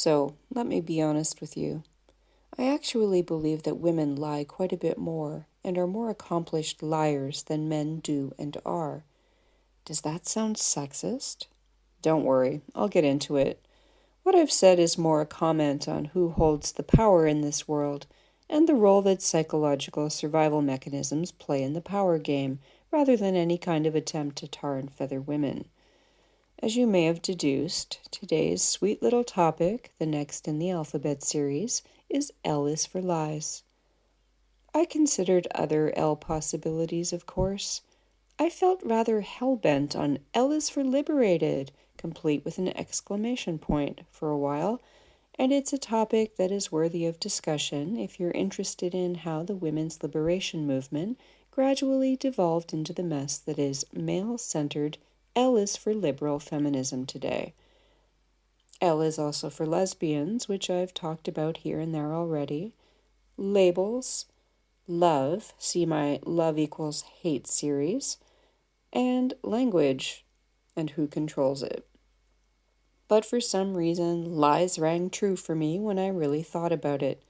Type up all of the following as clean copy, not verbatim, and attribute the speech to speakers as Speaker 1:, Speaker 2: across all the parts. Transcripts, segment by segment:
Speaker 1: So, let me be honest with you. I actually believe that women lie quite a bit more and are more accomplished liars than men do and are. Does that sound sexist? Don't worry, I'll get into it. What I've said is more a comment on who holds the power in this world and the role that psychological survival mechanisms play in the power game, rather than any kind of attempt to tar and feather women. As you may have deduced, today's sweet little topic, the next in the alphabet series, is L is for lies. I considered other L possibilities, of course. I felt rather hell-bent on L is for liberated, complete with an exclamation point, for a while, and it's a topic that is worthy of discussion if you're interested in how the women's liberation movement gradually devolved into the mess that is male-centered L is for liberal feminism today. L is also for lesbians, which I've talked about here and there already. Labels, love, see my Love Equals Hate series, and language, and who controls it. But for some reason, lies rang true for me when I really thought about it.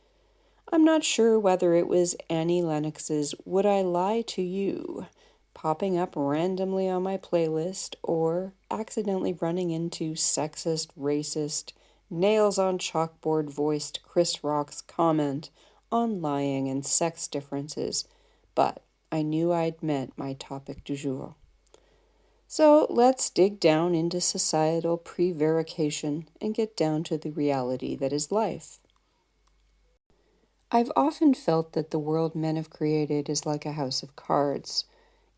Speaker 1: I'm not sure whether it was Annie Lennox's Would I Lie to You popping up randomly on my playlist, or accidentally running into sexist, racist, nails on chalkboard voiced Chris Rock's comment on lying and sex differences, but I knew I'd met my topic du jour. So let's dig down into societal prevarication and get down to the reality that is life. I've often felt that the world men have created is like a house of cards.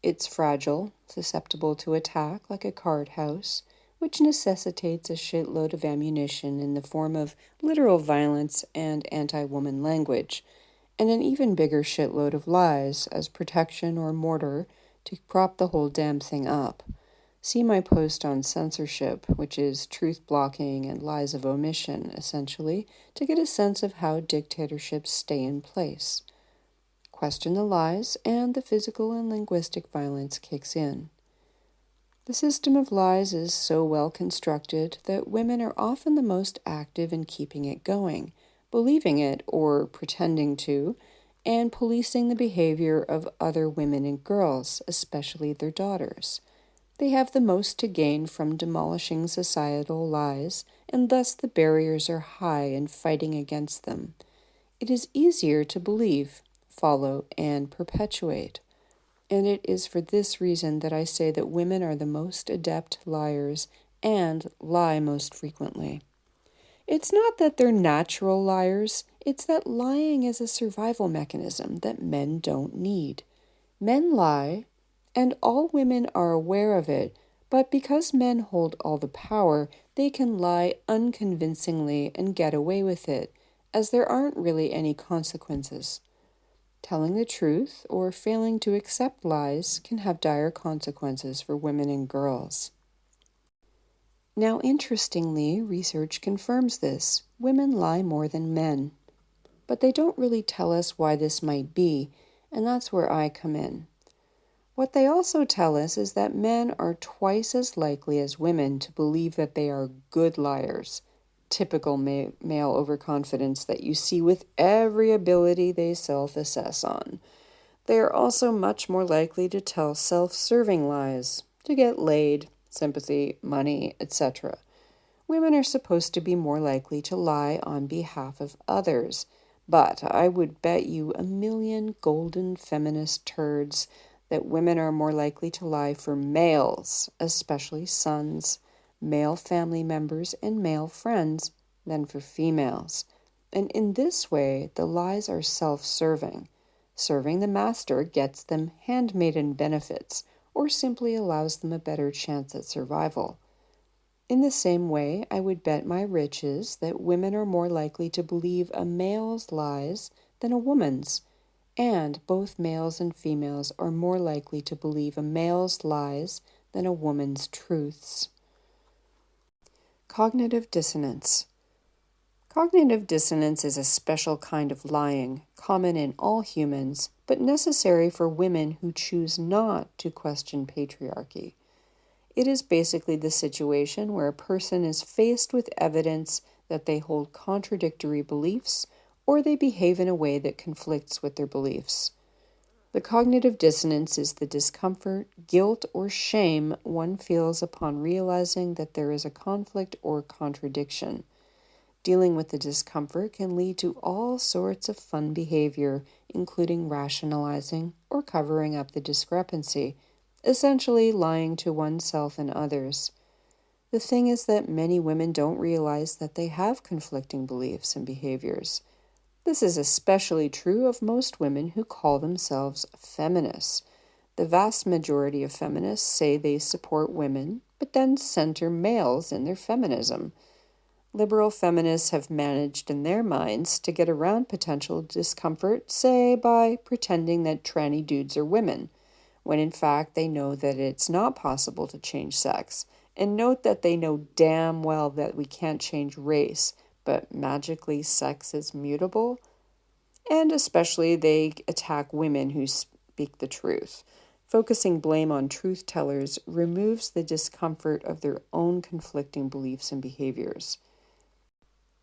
Speaker 1: It's fragile, susceptible to attack like a card house, which necessitates a shitload of ammunition in the form of literal violence and anti-woman language, and an even bigger shitload of lies as protection or mortar to prop the whole damn thing up. See my post on censorship, which is truth blocking and lies of omission, essentially, to get a sense of how dictatorships stay in place. Question the lies, and the physical and linguistic violence kicks in. The system of lies is so well constructed that women are often the most active in keeping it going, believing it or pretending to, and policing the behavior of other women and girls, especially their daughters. They have the most to gain from demolishing societal lies, and thus the barriers are high in fighting against them. It is easier to believe, follow, and perpetuate. And it is for this reason that I say that women are the most adept liars and lie most frequently. It's not that they're natural liars, it's that lying is a survival mechanism that men don't need. Men lie, and all women are aware of it, but because men hold all the power, they can lie unconvincingly and get away with it, as there aren't really any consequences. Telling the truth or failing to accept lies can have dire consequences for women and girls. Now, interestingly, research confirms this. Women lie more than men. But they don't really tell us why this might be, and that's where I come in. What they also tell us is that men are twice as likely as women to believe that they are good liars. Typical male overconfidence that you see with every ability they self-assess on. They are also much more likely to tell self-serving lies, to get laid, sympathy, money, etc. Women are supposed to be more likely to lie on behalf of others, but I would bet you a million golden feminist turds that women are more likely to lie for males, especially sons, male family members, and male friends, than for females. And in this way, the lies are self-serving. Serving the master gets them handmaiden benefits, or simply allows them a better chance at survival. In the same way, I would bet my riches that women are more likely to believe a male's lies than a woman's, and both males and females are more likely to believe a male's lies than a woman's truths. Cognitive dissonance. Cognitive dissonance is a special kind of lying, common in all humans, but necessary for women who choose not to question patriarchy. It is basically the situation where a person is faced with evidence that they hold contradictory beliefs or they behave in a way that conflicts with their beliefs. The cognitive dissonance is the discomfort, guilt, or shame one feels upon realizing that there is a conflict or contradiction. Dealing with the discomfort can lead to all sorts of fun behavior, including rationalizing or covering up the discrepancy, essentially lying to oneself and others. The thing is that many women don't realize that they have conflicting beliefs and behaviors. This is especially true of most women who call themselves feminists. The vast majority of feminists say they support women, but then center males in their feminism. Liberal feminists have managed in their minds to get around potential discomfort, say by pretending that tranny dudes are women, when in fact they know that it's not possible to change sex. And note that they know damn well that we can't change race, but magically sex is mutable. And especially they attack women who speak the truth. Focusing blame on truth tellers removes the discomfort of their own conflicting beliefs and behaviors.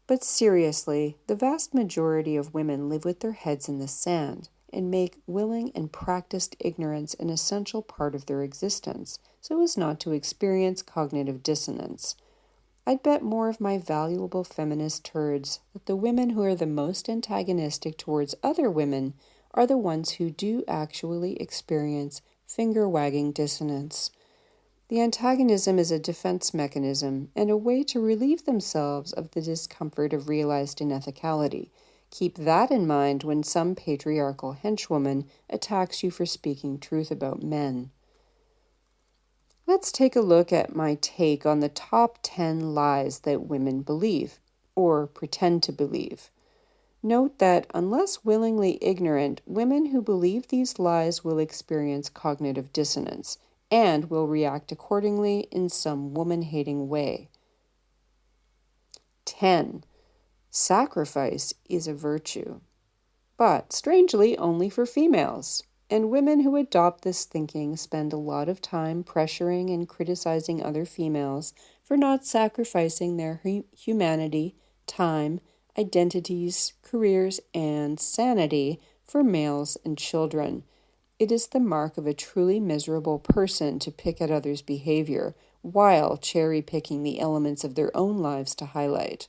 Speaker 1: But seriously, the vast majority of women live with their heads in the sand and make willing and practiced ignorance an essential part of their existence, so as not to experience cognitive dissonance. I'd bet more of my valuable feminist turds that the women who are the most antagonistic towards other women are the ones who do actually experience finger-wagging dissonance. The antagonism is a defense mechanism and a way to relieve themselves of the discomfort of realized unethicality. Keep that in mind when some patriarchal henchwoman attacks you for speaking truth about men. Let's take a look at my take on the top 10 lies that women believe, or pretend to believe. Note that unless willingly ignorant, women who believe these lies will experience cognitive dissonance and will react accordingly in some woman-hating way. 10. Sacrifice is a virtue, but strangely only for females. And women who adopt this thinking spend a lot of time pressuring and criticizing other females for not sacrificing their humanity, time, identities, careers, and sanity for males and children. It is the mark of a truly miserable person to pick at others' behavior while cherry-picking the elements of their own lives to highlight.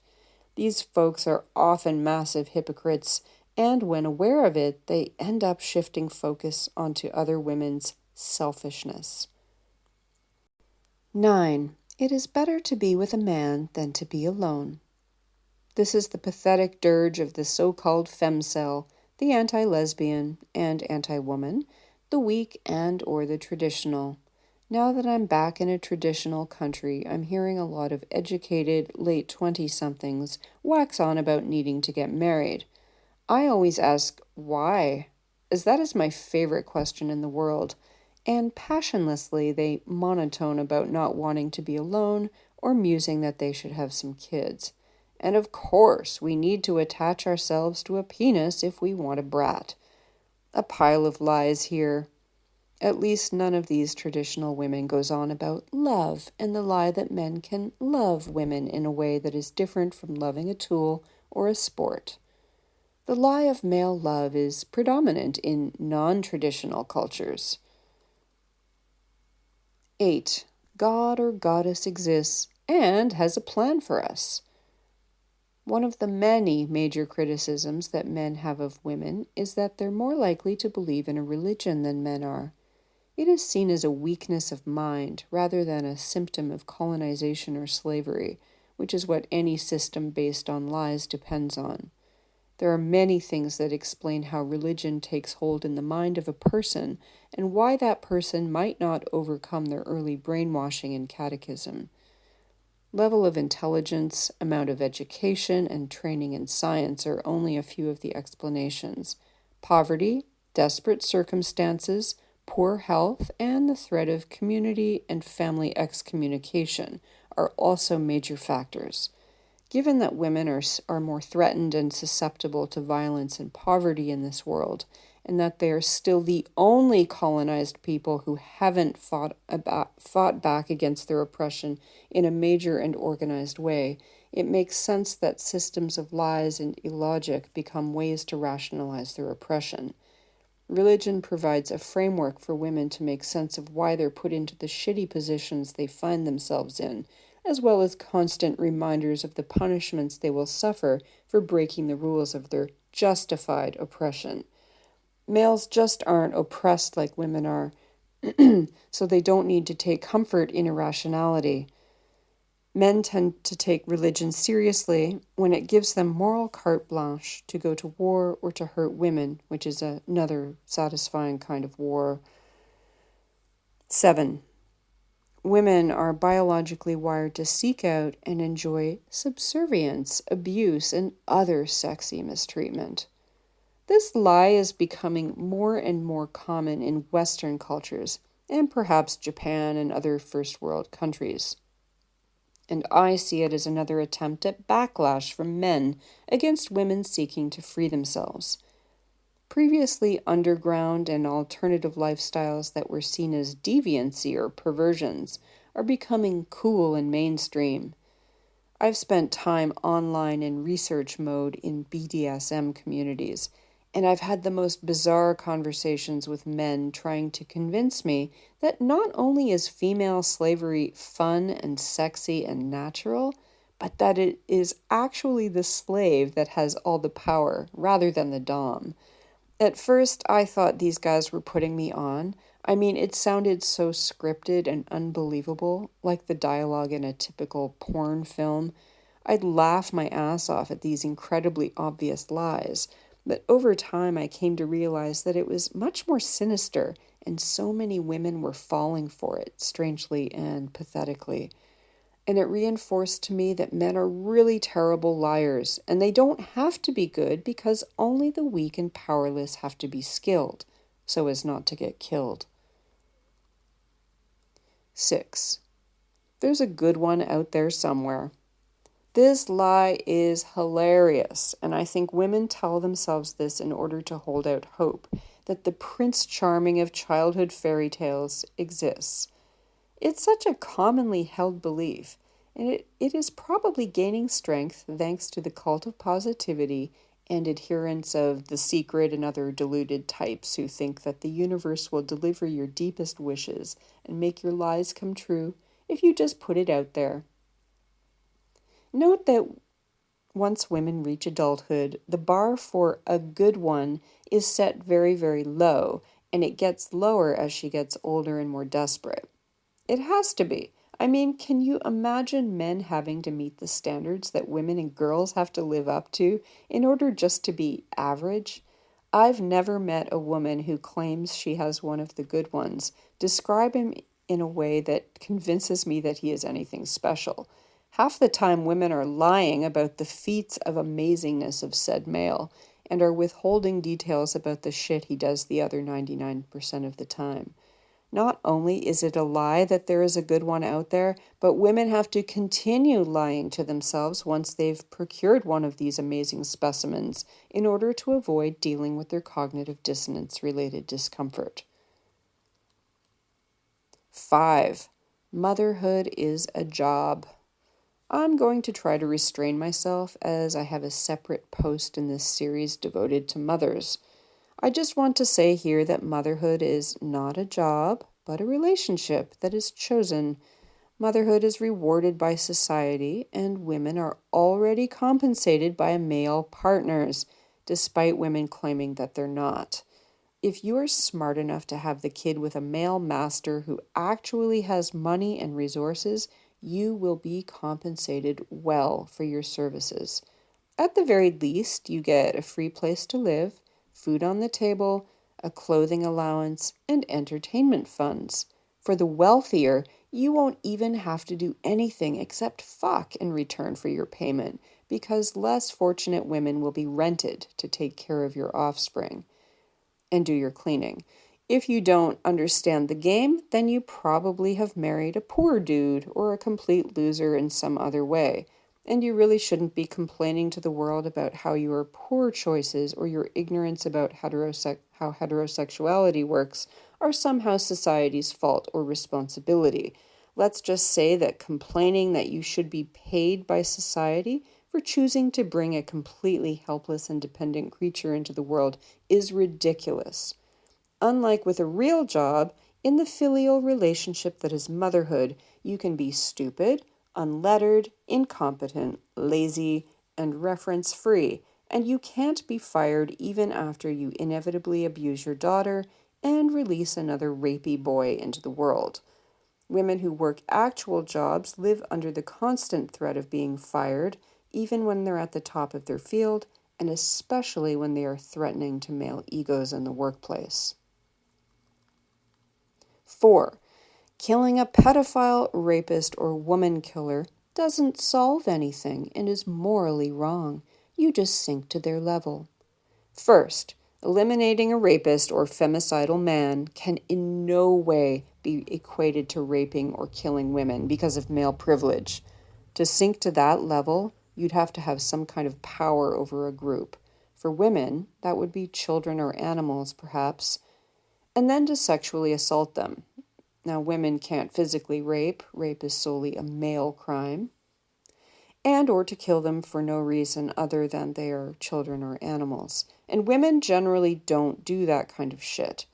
Speaker 1: These folks are often massive hypocrites, and when aware of it, they end up shifting focus onto other women's selfishness. 9. It is better to be with a man than to be alone. This is the pathetic dirge of the so-called femcel, the anti-lesbian and anti-woman, the weak and or the traditional. Now that I'm back in a traditional country, I'm hearing a lot of educated, late 20-somethings wax on about needing to get married. I always ask, why? As that is my favorite question in the world. And passionlessly, they monotone about not wanting to be alone or musing that they should have some kids. And of course, we need to attach ourselves to a penis if we want a brat. A pile of lies here. At least none of these traditional women goes on about love and the lie that men can love women in a way that is different from loving a tool or a sport. The lie of male love is predominant in non-traditional cultures. 8. God or goddess exists and has a plan for us. One of the many major criticisms that men have of women is that they're more likely to believe in a religion than men are. It is seen as a weakness of mind rather than a symptom of colonization or slavery, which is what any system based on lies depends on. There are many things that explain how religion takes hold in the mind of a person and why that person might not overcome their early brainwashing and catechism. Level of intelligence, amount of education, and training in science are only a few of the explanations. Poverty, desperate circumstances, poor health, and the threat of community and family excommunication are also major factors. Given that women are more threatened and susceptible to violence and poverty in this world, and that they are still the only colonized people who haven't fought back against their oppression in a major and organized way, it makes sense that systems of lies and illogic become ways to rationalize their oppression. Religion provides a framework for women to make sense of why they're put into the shitty positions they find themselves in, as well as constant reminders of the punishments they will suffer for breaking the rules of their justified oppression. Males just aren't oppressed like women are, so they don't need to take comfort in irrationality. Men tend to take religion seriously when it gives them moral carte blanche to go to war or to hurt women, which is another satisfying kind of war. 7. Women are biologically wired to seek out and enjoy subservience, abuse, and other sexy mistreatment. This lie is becoming more and more common in Western cultures, and perhaps Japan and other first world countries. And I see it as another attempt at backlash from men against women seeking to free themselves. Previously underground and alternative lifestyles that were seen as deviancy or perversions are becoming cool and mainstream. I've spent time online in research mode in BDSM communities, and I've had the most bizarre conversations with men trying to convince me that not only is female slavery fun and sexy and natural, but that it is actually the slave that has all the power rather than the dom. At first, I thought these guys were putting me on. I mean, it sounded so scripted and unbelievable, like the dialogue in a typical porn film. I'd laugh my ass off at these incredibly obvious lies. But over time, I came to realize that it was much more sinister, and so many women were falling for it, strangely and pathetically. And it reinforced to me that men are really terrible liars, and they don't have to be good because only the weak and powerless have to be skilled, so as not to get killed. 6. There's a good one out there somewhere. This lie is hilarious, and I think women tell themselves this in order to hold out hope that the Prince Charming of childhood fairy tales exists. It's such a commonly held belief, and it is probably gaining strength thanks to the cult of positivity and adherents of The Secret and other deluded types who think that the universe will deliver your deepest wishes and make your lies come true if you just put it out there. Note that once women reach adulthood, the bar for a good one is set very, very low, and it gets lower as she gets older and more desperate. It has to be. I mean, can you imagine men having to meet the standards that women and girls have to live up to in order just to be average? I've never met a woman who claims she has one of the good ones describe him in a way that convinces me that he is anything special. Half the time, women are lying about the feats of amazingness of said male and are withholding details about the shit he does the other 99% of the time. Not only is it a lie that there is a good one out there, but women have to continue lying to themselves once they've procured one of these amazing specimens in order to avoid dealing with their cognitive dissonance-related discomfort. 5. Motherhood is a job. I'm going to try to restrain myself as I have a separate post in this series devoted to mothers. I just want to say here that motherhood is not a job, but a relationship that is chosen. Motherhood is rewarded by society, and women are already compensated by male partners, despite women claiming that they're not. If you are smart enough to have the kid with a male master who actually has money and resources, you will be compensated well for your services. At the very least, you get a free place to live, food on the table, a clothing allowance, and entertainment funds. For the wealthier, you won't even have to do anything except fuck in return for your payment, because less fortunate women will be rented to take care of your offspring and do your cleaning. If you don't understand the game, then you probably have married a poor dude or a complete loser in some other way. And you really shouldn't be complaining to the world about how your poor choices or your ignorance about how heterosexuality works are somehow society's fault or responsibility. Let's just say that complaining that you should be paid by society for choosing to bring a completely helpless and dependent creature into the world is ridiculous. Unlike with a real job, in the filial relationship that is motherhood, you can be stupid, unlettered, incompetent, lazy, and reference free, and you can't be fired even after you inevitably abuse your daughter and release another rapey boy into the world. Women who work actual jobs live under the constant threat of being fired, even when they're at the top of their field, and especially when they are threatening to male egos in the workplace. 4. Killing a pedophile, rapist, or woman killer doesn't solve anything and is morally wrong. You just sink to their level. First, eliminating a rapist or femicidal man can in no way be equated to raping or killing women because of male privilege. To sink to that level, you'd have to have some kind of power over a group. For women, that would be children or animals, perhaps, and then to sexually assault them. Now, women can't physically rape. Rape is solely a male crime. And or to kill them for no reason other than they are children or animals. And women generally don't do that kind of shit.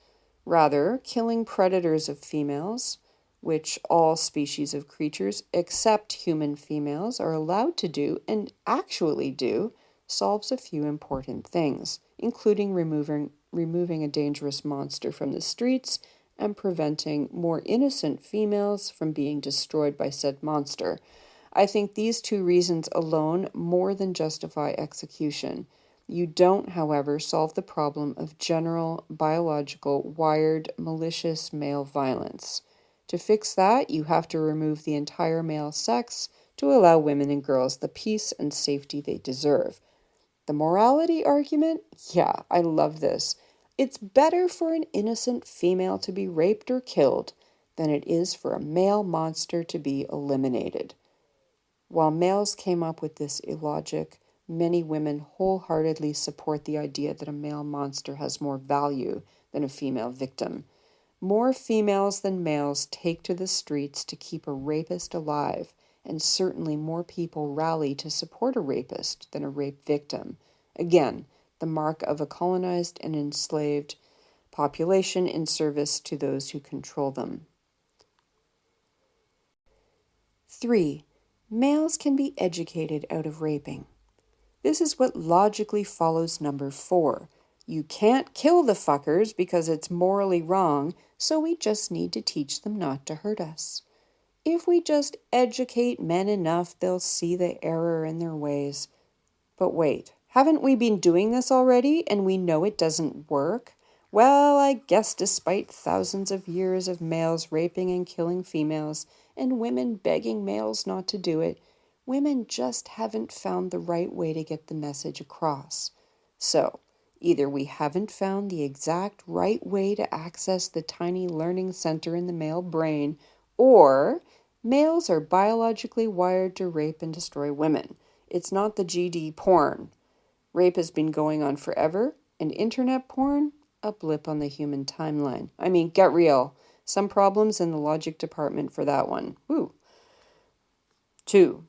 Speaker 1: Rather, killing predators of females, which all species of creatures except human females are allowed to do and actually do, solves a few important things, including removing a dangerous monster from the streets and preventing more innocent females from being destroyed by said monster. I think these two reasons alone more than justify execution. You don't, however, solve the problem of general, biological, wired, malicious male violence. To fix that, you have to remove the entire male sex to allow women and girls the peace and safety they deserve. The morality argument? Yeah, I love this. It's better for an innocent female to be raped or killed than it is for a male monster to be eliminated. While males came up with this illogic, many women wholeheartedly support the idea that a male monster has more value than a female victim. More females than males take to the streets to keep a rapist alive, and certainly more people rally to support a rapist than a rape victim. Again, the mark of a colonized and enslaved population in service to those who control them. 3. Males can be educated out of raping. This is what logically follows number 4. You can't kill the fuckers because it's morally wrong, so we just need to teach them not to hurt us. If we just educate men enough, they'll see the error in their ways. But wait, haven't we been doing this already and we know it doesn't work? Well, I guess despite thousands of years of males raping and killing females and women begging males not to do it, women just haven't found the right way to get the message across. So, either we haven't found the exact right way to access the tiny learning center in the male brain, or males are biologically wired to rape and destroy women. It's not the GD porn. Rape has been going on forever, and internet porn? A blip on the human timeline. I mean, get real. Some problems in the logic department for that one. Woo. 2.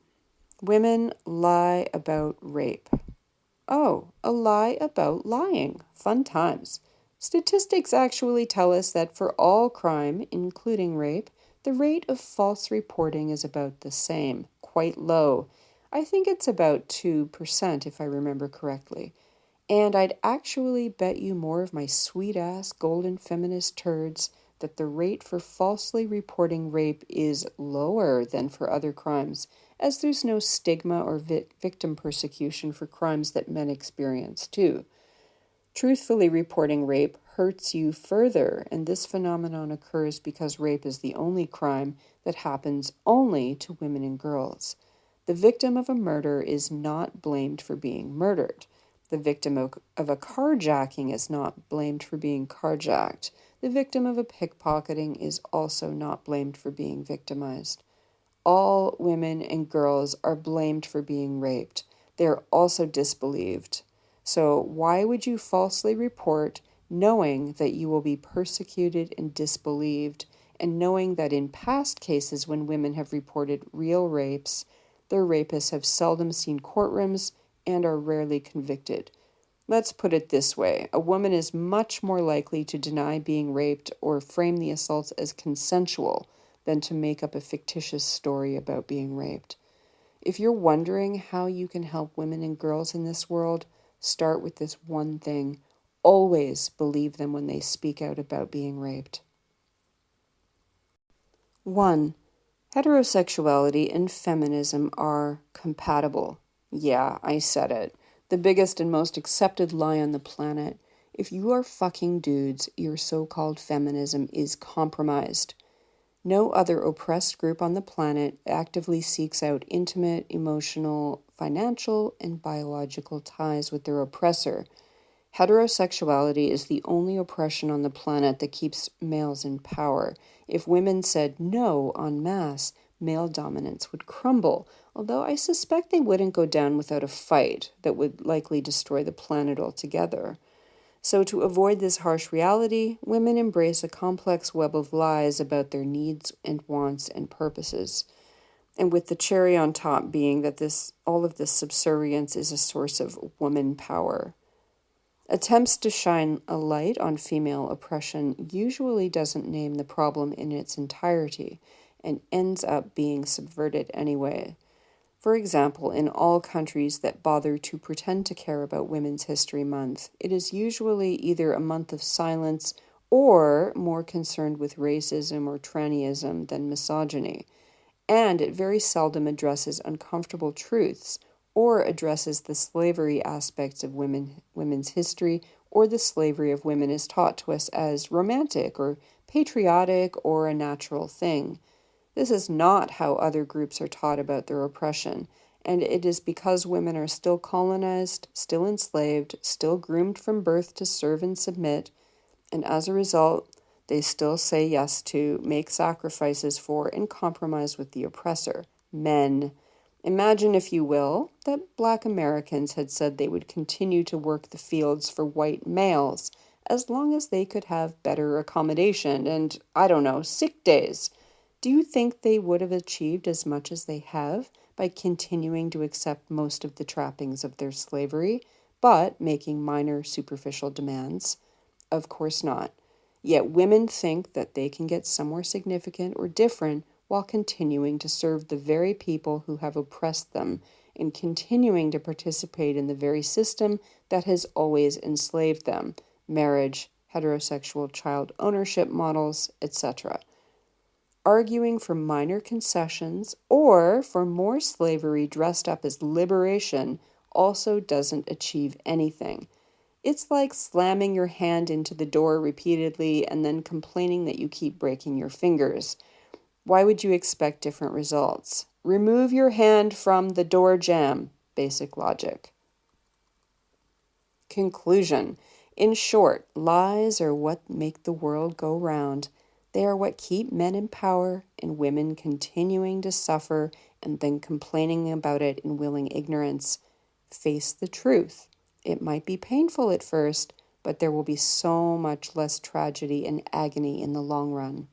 Speaker 1: Women lie about rape. Oh, a lie about lying. Fun times. Statistics actually tell us that for all crime, including rape, the rate of false reporting is about the same, quite low. I think it's about 2%, if I remember correctly. And I'd actually bet you more of my sweet-ass golden feminist turds that the rate for falsely reporting rape is lower than for other crimes, as there's no stigma or victim persecution for crimes that men experience too. Truthfully reporting rape hurts you further, and this phenomenon occurs because rape is the only crime that happens only to women and girls. The victim of a murder is not blamed for being murdered. The victim of a carjacking is not blamed for being carjacked. The victim of a pickpocketing is also not blamed for being victimized. All women and girls are blamed for being raped. They are also disbelieved. So, why would you falsely report knowing that you will be persecuted and disbelieved, and knowing that in past cases when women have reported real rapes, their rapists have seldom seen courtrooms and are rarely convicted? Let's put it this way: a woman is much more likely to deny being raped or frame the assaults as consensual than to make up a fictitious story about being raped. If you're wondering how you can help women and girls in this world, start with this one thing: always believe them when they speak out about being raped. 1. Heterosexuality and feminism are compatible. Yeah, I said it. The biggest and most accepted lie on the planet. If you are fucking dudes, your so-called feminism is compromised. No other oppressed group on the planet actively seeks out intimate, emotional, financial, and biological ties with their oppressor. Heterosexuality is the only oppression on the planet that keeps males in power. If women said no en masse, male dominance would crumble, although I suspect they wouldn't go down without a fight that would likely destroy the planet altogether. So, to avoid this harsh reality, women embrace a complex web of lies about their needs and wants and purposes. And with the cherry on top being that all of this subservience is a source of woman power. Attempts to shine a light on female oppression usually doesn't name the problem in its entirety and ends up being subverted anyway. For example, in all countries that bother to pretend to care about Women's History Month, it is usually either a month of silence or more concerned with racism or trannyism than misogyny. And it very seldom addresses uncomfortable truths or addresses the slavery aspects of women's history, or the slavery of women is taught to us as romantic or patriotic or a natural thing. This is not how other groups are taught about their oppression, and it is because women are still colonized, still enslaved, still groomed from birth to serve and submit, and as a result, they still say yes to, make sacrifices for, and compromise with the oppressor, men. Imagine, if you will, that Black Americans had said they would continue to work the fields for white males as long as they could have better accommodation and, I don't know, sick days. Do you think they would have achieved as much as they have by continuing to accept most of the trappings of their slavery, but making minor superficial demands? Of course not. Yet women think that they can get somewhere significant or different while continuing to serve the very people who have oppressed them and continuing to participate in the very system that has always enslaved them: marriage, heterosexual child ownership models, etc. Arguing for minor concessions or for more slavery dressed up as liberation also doesn't achieve anything. It's like slamming your hand into the door repeatedly and then complaining that you keep breaking your fingers. Why would you expect different results? Remove your hand from the door jamb. Basic logic. Conclusion. In short, lies are what make the world go round. They are what keep men in power and women continuing to suffer and then complaining about it in willing ignorance. Face the truth. It might be painful at first, but there will be so much less tragedy and agony in the long run.